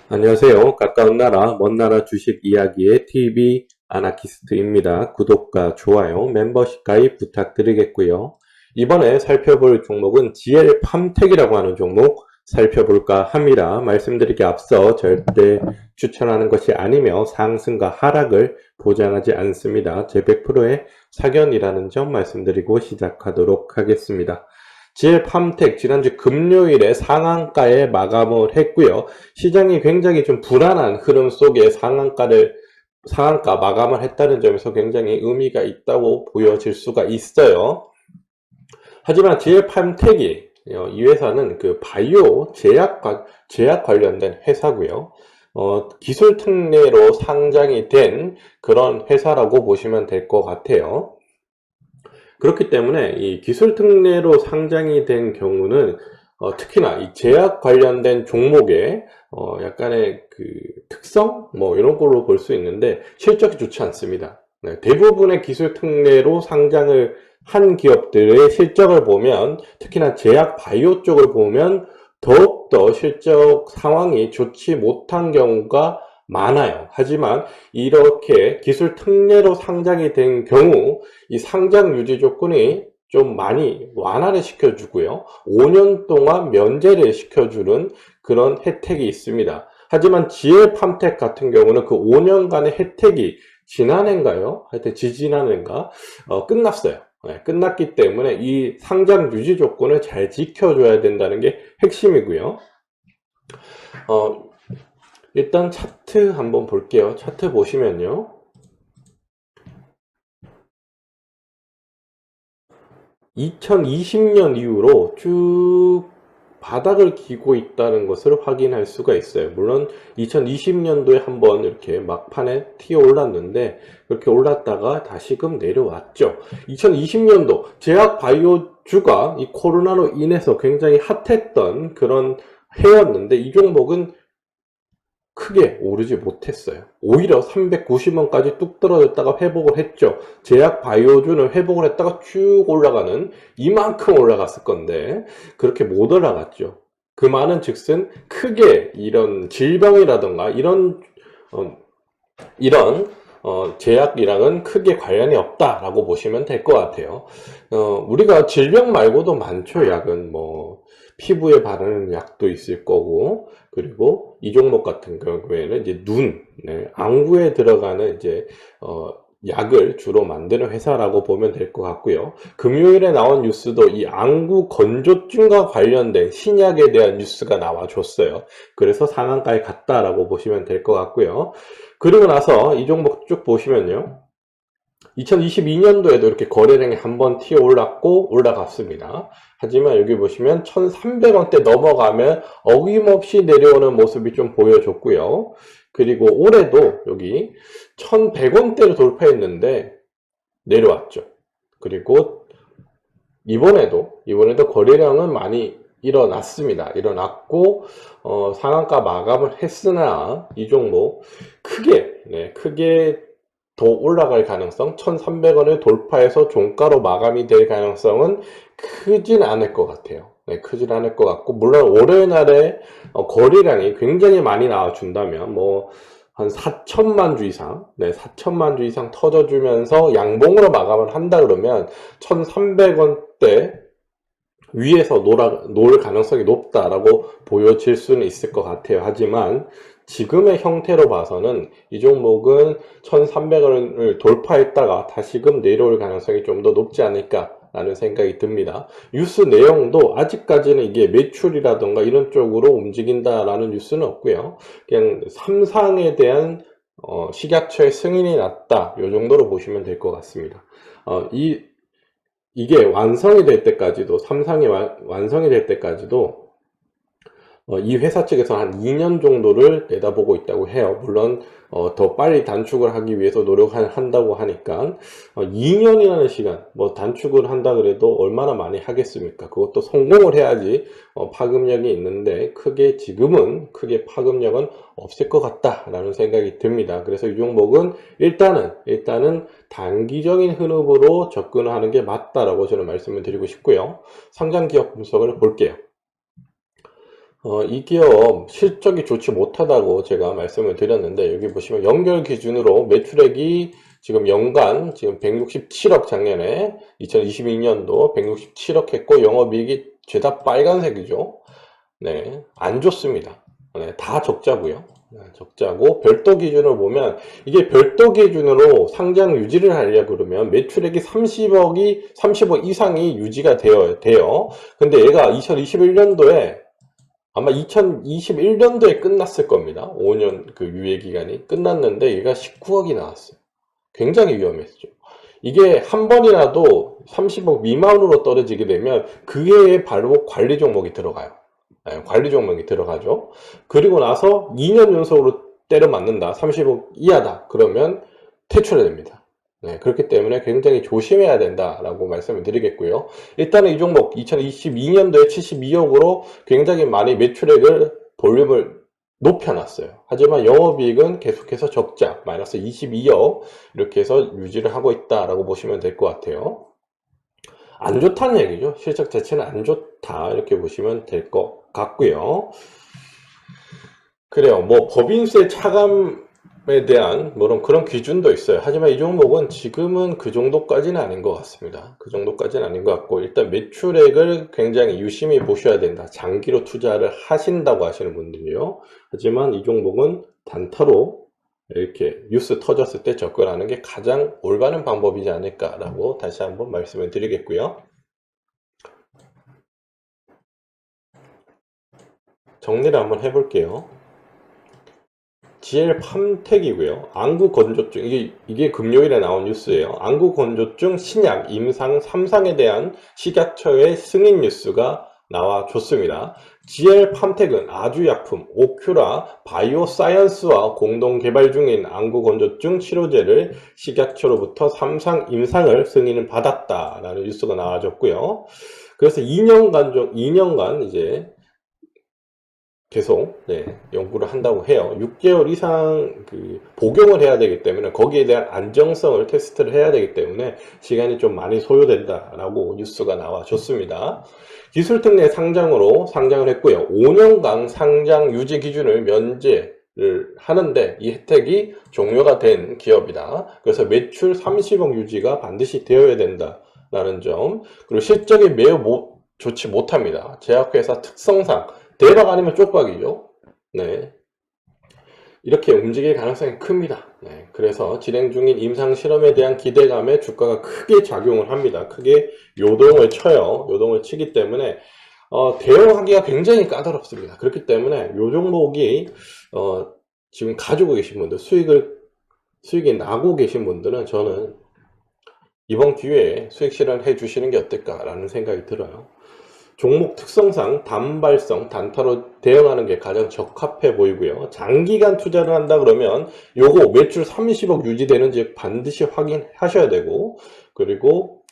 안녕하세요. 가까운 나라, 먼 나라 주식 이야기의 TV 아나키스트입니다. 구독과 좋아요, 멤버십 가입 부탁드리겠고요. 이번에 살펴볼 종목은 GL팜텍이라고 하는 종목 살펴볼까 합니다. 말씀드리기 앞서 절대 추천하는 것이 아니며 상승과 하락을 보장하지 않습니다. 제 100%의 사견이라는 점 말씀드리고 시작하도록 하겠습니다. GL팜텍 지난주 금요일에 상한가에 마감을 했고요. 시장이 굉장히 좀 불안한 흐름 속에 상한가 마감을 했다는 점에서 굉장히 의미가 있다고 보여질 수가 있어요. 하지만 GL팜텍이 이 회사는 그 바이오 제약 관련된 회사고요. 기술 특례로 상장이 된 그런 회사라고 보시면 될 것 같아요. 그렇기 때문에 이 기술 특례로 상장이 된 경우는 특히나 이 제약 관련된 종목의 약간의 그 특성 뭐 이런 걸로 볼 수 있는데 실적이 좋지 않습니다. 네, 대부분의 기술 특례로 상장을 한 기업들의 실적을 보면 특히나 제약 바이오 쪽을 보면 더욱더 실적 상황이 좋지 못한 경우가 많아요. 하지만 이렇게 기술 특례로 상장이 된 경우 이 상장 유지 조건이 좀 많이 완화를 시켜주고요. 5년 동안 면제를 시켜주는 그런 혜택이 있습니다. 하지만 GL팜텍 같은 경우는 그 5년간의 혜택이 지난해인가요? 하여튼 지지난해인가? 끝났어요. 네, 끝났기 때문에 이 상장 유지 조건을 잘 지켜줘야 된다는 게 핵심이고요. 일단 차트 한번 볼게요. 차트 보시면요. 2020년 이후로 쭉 바닥을 기고 있다는 것을 확인할 수가 있어요. 물론 2020년도에 한번 이렇게 막판에 튀어 올랐는데 그렇게 올랐다가 다시금 내려왔죠. 2020년도 제약 바이오주가 이 코로나로 인해서 굉장히 핫했던 그런 해였는데 이 종목은 크게 오르지 못했어요. 오히려 390원까지 뚝 떨어졌다가 회복을 했죠. 제약 바이오주는 회복을 했다가 쭉 올라가는 이만큼 올라갔을 건데 그렇게 못 올라갔죠. 그 말은 즉슨 크게 이런 질병이라던가 어, 이런 제약이랑은 크게 관련이 없다라고 보시면 될 것 같아요. 우리가 질병 말고도 많죠. 약은 뭐 피부에 바르는 약도 있을 거고, 그리고 이 종목 같은 경우에는 이제 네, 안구에 들어가는 이제 약을 주로 만드는 회사라고 보면 될 것 같고요. 금요일에 나온 뉴스도 이 안구 건조증과 관련된 신약에 대한 뉴스가 나와줬어요. 그래서 상한가에 갔다라고 보시면 될 것 같고요. 그리고 나서 이 종목 쭉 보시면요. 2022년도에도 이렇게 거래량이 한번 튀어 올랐고 올라갔습니다. 하지만 여기 보시면 1300원대 넘어가면 어김없이 내려오는 모습이 좀 보여줬고요. 그리고 올해도 여기 1100원대를 돌파했는데 내려왔죠. 그리고 이번에도 거래량은 많이 일어났습니다. 일어났고 상한가 마감을 했으나 이 종목 크게 더 올라갈 가능성 1300원을 돌파해서 종가로 마감이 될 가능성은 크진 않을 것 같아요. 네, 크진 않을 것 같고 물론 월요일날에 거래량이 굉장히 많이 나와준다면 뭐 한 4천만 주 이상, 네, 4천만 주 이상 터져주면서 양봉으로 마감을 한다 그러면 1300원대 위에서 놀 가능성이 높다라고 보여질 수는 있을 것 같아요. 하지만 지금의 형태로 봐서는 이 종목은 1300원을 돌파했다가 다시금 내려올 가능성이 좀 더 높지 않을까라는 생각이 듭니다. 뉴스 내용도 아직까지는 이게 매출이라던가 이런 쪽으로 움직인다라는 뉴스는 없고요. 그냥 삼상에 대한 식약처의 승인이 났다. 이 정도로 보시면 될 것 같습니다. 이게 완성이 될 때까지도, 삼상이 완성이 될 때까지도 이 회사 측에서 한 2년 정도를 내다보고 있다고 해요. 물론 더 빨리 단축을 하기 위해서 노력한다고 하니까 2년이라는 시간, 뭐 단축을 한다 그래도 얼마나 많이 하겠습니까? 그것도 성공을 해야지 파급력이 있는데 지금은 크게 파급력은 없을 것 같다라는 생각이 듭니다. 그래서 이 종목은 일단은 단기적인 흐름으로 접근하는 게 맞다라고 저는 말씀을 드리고 싶고요. 상장 기업 분석을 볼게요. 이 기업 실적이 좋지 못하다고 제가 말씀을 드렸는데, 여기 보시면 연결 기준으로 매출액이 지금 연간 지금 167억, 작년에 2022년도 167억 했고, 영업이익이 죄다 빨간색이죠. 네, 안 좋습니다. 네, 다 적자고요. 네, 적자고, 별도 기준으로 보면, 이게 별도 기준으로 상장 유지를 하려고 그러면 매출액이 30억 이상이 유지가 돼요. 근데 얘가 2021년도에 아마 2021년도에 끝났을 겁니다. 5년 그 유예 기간이 끝났는데 얘가 19억이 나왔어요. 굉장히 위험했죠. 이게 한 번이라도 30억 미만으로 떨어지게 되면 그게 바로 관리 종목이 들어가요. 네, 관리 종목이 들어가죠. 그리고 나서 2년 연속으로 때려 맞는다. 30억 이하다. 그러면 퇴출이 됩니다. 네, 그렇기 때문에 굉장히 조심해야 된다라고 말씀을 드리겠고요. 일단은 이 종목 2022년도에 72억으로 굉장히 많이 매출액을 볼륨을 높여놨어요. 하지만 영업이익은 계속해서 적자, 마이너스 22억 이렇게 해서 유지를 하고 있다라고 보시면 될 것 같아요. 안 좋다는 얘기죠. 실적 자체는 안 좋다 이렇게 보시면 될 것 같고요. 그래요. 뭐 법인세 차감에 대한 그런 기준도 있어요. 하지만 이 종목은 지금은 그 정도까지는 아닌 것 같습니다. 그 정도까지는 아닌 것 같고, 일단 매출액을 굉장히 유심히 보셔야 된다. 장기로 투자를 하신다고 하시는 분들이요. 하지만 이 종목은 단타로 이렇게 뉴스 터졌을 때 접근하는 게 가장 올바른 방법이지 않을까라고 다시 한번 말씀을 드리겠고요. 정리를 한번 해볼게요. GL팜텍이고요. 안구건조증, 이게 금요일에 나온 뉴스예요. 안구건조증 신약 임상 3상에 대한 식약처의 승인 뉴스가 나와줬습니다. GL팜텍은 아주약품 오큐라 바이오사이언스와 공동 개발 중인 안구건조증 치료제를 식약처로부터 3상 임상을 승인을 받았다라는 뉴스가 나와줬고요. 그래서 2년간 이제 계속 연구를 한다고 해요. 6개월 이상 복용을 해야 되기 때문에 거기에 대한 안정성을 테스트를 해야 되기 때문에 시간이 좀 많이 소요된다라고 뉴스가 나와줬습니다. 기술특례 상장으로 상장을 했고요. 5년간 상장 유지 기준을 면제를 하는데 이 혜택이 종료가 된 기업이다. 그래서 매출 30억 유지가 반드시 되어야 된다라는 점, 그리고 실적이 매우 좋지 못합니다. 제약회사 특성상 대박 아니면 쪽박이죠. 네. 이렇게 움직일 가능성이 큽니다. 네. 그래서 진행 중인 임상 실험에 대한 기대감에 주가가 크게 작용을 합니다. 크게 요동을 쳐요. 요동을 치기 때문에 대응하기가 굉장히 까다롭습니다. 그렇기 때문에 요 종목이 지금 가지고 계신 분들, 수익이 나고 계신 분들은 저는 이번 기회에 수익 실현해 주시는 게 어떨까라는 생각이 들어요. 종목 특성상 단발성, 단타로 대응하는 게 가장 적합해 보이고요. 장기간 투자를 한다 그러면 요거 매출 30억 유지되는지 반드시 확인하셔야 되고, 그리고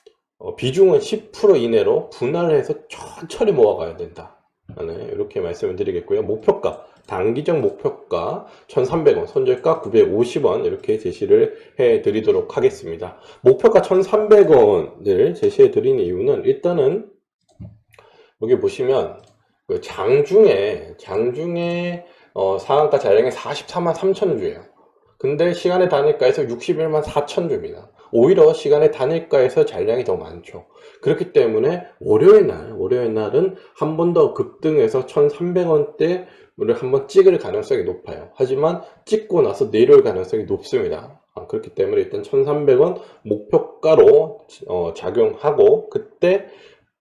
비중은 10% 이내로 분할을 해서 천천히 모아가야 된다. 네, 이렇게 말씀을 드리겠고요. 목표가, 단기적 목표가 1,300원, 손절가 950원 이렇게 제시를 해 드리도록 하겠습니다. 목표가 1,300원을 제시해 드리는 이유는, 일단은 여기 보시면 그 장중에 상한가 잔량이 44만 3천 주예요. 근데 시간의 단일가에서 61만 4천 주입니다. 오히려 시간의 단일가에서 잔량이 더 많죠. 그렇기 때문에 월요일 날은 한 번 더 급등해서 1,300원대를 한번 찍을 가능성이 높아요. 하지만 찍고 나서 내려올 가능성이 높습니다. 그렇기 때문에 일단 1,300원 목표가로 작용하고, 그때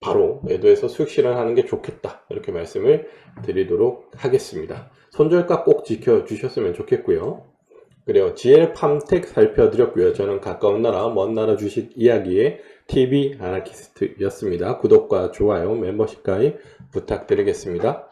바로 매도해서 수익 실현하는 게 좋겠다, 이렇게 말씀을 드리도록 하겠습니다. 손절가 꼭 지켜주셨으면 좋겠고요. 그래요. GL팜텍 살펴드렸고요. 저는 가까운 나라 먼 나라 주식 이야기의 TV 아나키스트였습니다. 구독과 좋아요, 멤버십 가입 부탁드리겠습니다.